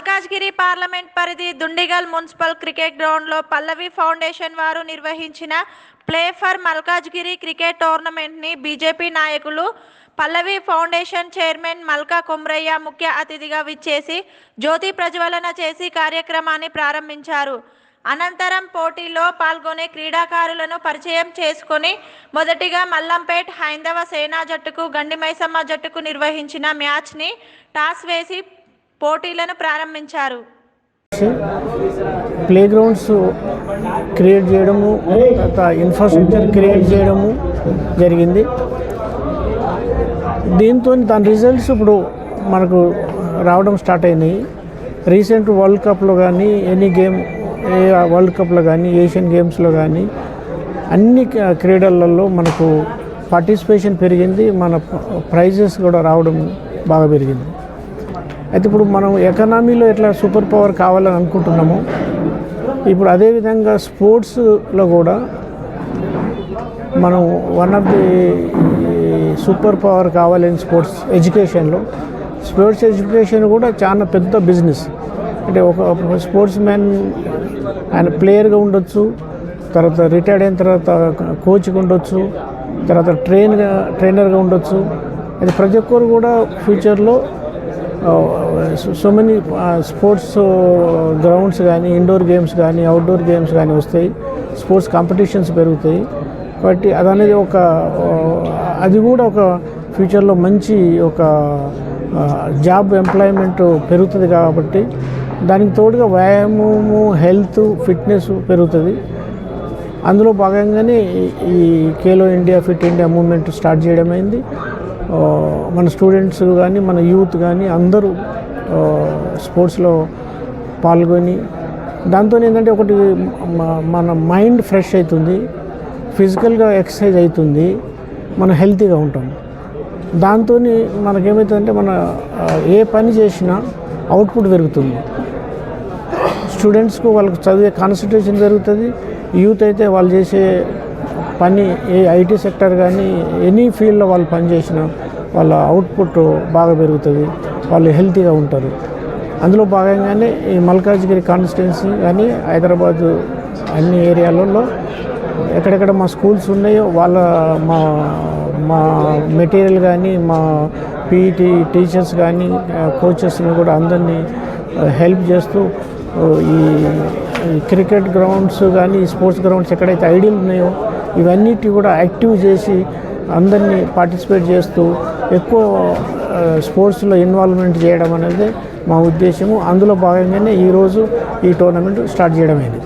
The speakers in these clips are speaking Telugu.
మల్కాజ్గిరి పార్లమెంట్ పరిధి దుండిగల్ మున్సిపల్ క్రికెట్ గ్రౌండ్లో పల్లవి ఫౌండేషన్ వారు నిర్వహించిన ప్లే ఫర్ మల్కాజ్గిరి క్రికెట్ టోర్నమెంట్ని బీజేపీ నాయకులు పల్లవి ఫౌండేషన్ చైర్మన్ మల్కా కుమ్రయ్య ముఖ్య అతిథిగా విచ్చేసి జ్యోతి ప్రజ్వలన చేసి కార్యక్రమాన్ని ప్రారంభించారు. అనంతరం పోటీలో పాల్గొనే క్రీడాకారులను పరిచయం చేసుకొని మొదటిగా మల్లంపేట్ హైందవ సేనా జట్టుకు గండిమైసమ్మ జట్టుకు నిర్వహించిన మ్యాచ్ని టాస్ వేసి పోటీలను ప్రారంభించారు. ప్లే గ్రౌండ్స్ క్రియేట్ చేయడము, తర్వాత ఇన్ఫ్రాస్ట్రక్చర్ క్రియేట్ చేయడము జరిగింది. దీంతో దాని రిజల్ట్స్ ఇప్పుడు మనకు రావడం స్టార్ట్ అయినాయి. రీసెంట్ వరల్డ్ కప్లో కానీ వరల్డ్ కప్లో కానీ ఏషియన్ గేమ్స్లో కానీ అన్ని క్రీడలలో మనకు పార్టిసిపేషన్ పెరిగింది. మన ప్రైజెస్ కూడా రావడం బాగా పెరిగింది. అయితే ఇప్పుడు మనం ఎకనామీలో ఎట్లా సూపర్ పవర్ కావాలని అనుకుంటున్నామో, ఇప్పుడు అదేవిధంగా స్పోర్ట్స్లో కూడా మనం one of the super power కావాలని స్పోర్ట్స్ ఎడ్యుకేషన్ కూడా చాలా పెద్ద బిజినెస్. అంటే ఒక స్పోర్ట్స్ మ్యాన్ ఆయన ప్లేయర్గా ఉండొచ్చు, తర్వాత రిటైర్డ్ అయిన తర్వాత కోచ్గా ఉండొచ్చు, తర్వాత ట్రైనర్గా ఉండొచ్చు. అది ప్రతి ఒక్కరు కూడా ఫ్యూచర్లో సో మెనీ స్పోర్ట్స్ గ్రౌండ్స్ కానీ, ఇండోర్ గేమ్స్ కానీ, అవుట్డోర్ గేమ్స్ కానీ వస్తాయి. స్పోర్ట్స్ కాంపిటీషన్స్ పెరుగుతాయి. కాబట్టి అదనేది అది కూడా ఒక ఫ్యూచర్లో మంచి ఒక జాబ్ ఎంప్లాయ్మెంట్ పెరుగుతుంది. కాబట్టి దానికి తోడుగా వ్యాయామము, హెల్త్, ఫిట్నెస్ పెరుగుతుంది. అందులో భాగంగానే ఈ Khelo India, fit India movement start చేయడమైంది. మన స్టూడెంట్స్ కానీ, మన యూత్ కానీ అందరూ స్పోర్ట్స్లో పాల్గొని దాంతో ఏంటంటే ఒకటి మన మైండ్ ఫ్రెష్ అవుతుంది, ఫిజికల్గా ఎక్సర్సైజ్ అవుతుంది, మనం హెల్తీగా ఉంటాం. దాంతో మనకేమవుతుందంటే మన ఏ పని చేసినా అవుట్పుట్ పెరుగుతుంది. స్టూడెంట్స్కు వాళ్ళకి చదివే కాన్సన్ట్రేషన్ పెరుగుతుంది. యూత్ అయితే వాళ్ళు చేసే పని ఐటీ సెక్టర్ కానీ ఎనీ ఫీల్డ్లో వాళ్ళు పని చేసినా వాళ్ళ అవుట్పుట్ బాగా పెరుగుతుంది, వాళ్ళు హెల్తీగా ఉంటారు. అందులో భాగంగానే ఈ మల్కాజ్గిరి కాన్స్టిట్యున్సీ కానీ హైదరాబాదు అన్ని ఏరియాలలో ఎక్కడెక్కడ మా స్కూల్స్ ఉన్నాయో మా మెటీరియల్ కానీ, మా పీఈటీ టీచర్స్ కానీ, కోచెస్ని కూడా అందరినీ హెల్ప్ చేస్తూ ఈ క్రికెట్ గ్రౌండ్స్ కానీ, స్పోర్ట్స్ గ్రౌండ్స్ ఎక్కడైతే ఐడియల్ ఉన్నాయో ఇవన్నిటి కూడా యాక్టివ్ చేసి అందరినీ పార్టిసిపేట్ చేస్తూ ఎక్కువ స్పోర్ట్స్లో ఇన్వాల్వ్మెంట్ చేయడం అనేది మా ఉద్దేశము. అందులో భాగంగానే ఈరోజు ఈ టోర్నమెంట్ స్టార్ట్ చేయడమైంది.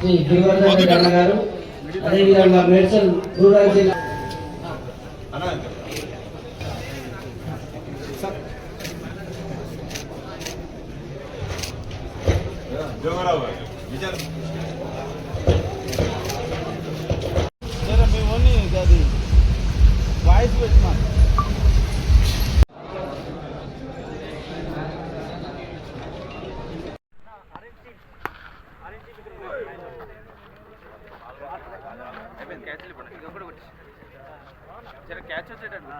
శ్రీ గిరివర్ధన్ రెడ్డి అన్న గారు, అదేవిధంగా మేడ్చల్ రూరల్ జిల్లా వాయిస్ పెట్టినా जरा कैच వచ్చేటట్టు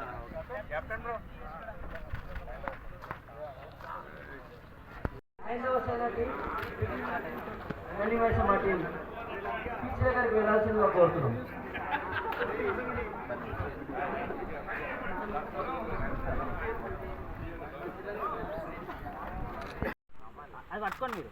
కెప్టెన్ బ్రో ఐదవ సేన టీం వెలివేస మా టీం పిచ్ దగ్గరికి వెళ్ళాల్సిందిగా కోరుతున్నాం. అది పట్టుకోండి మీరు.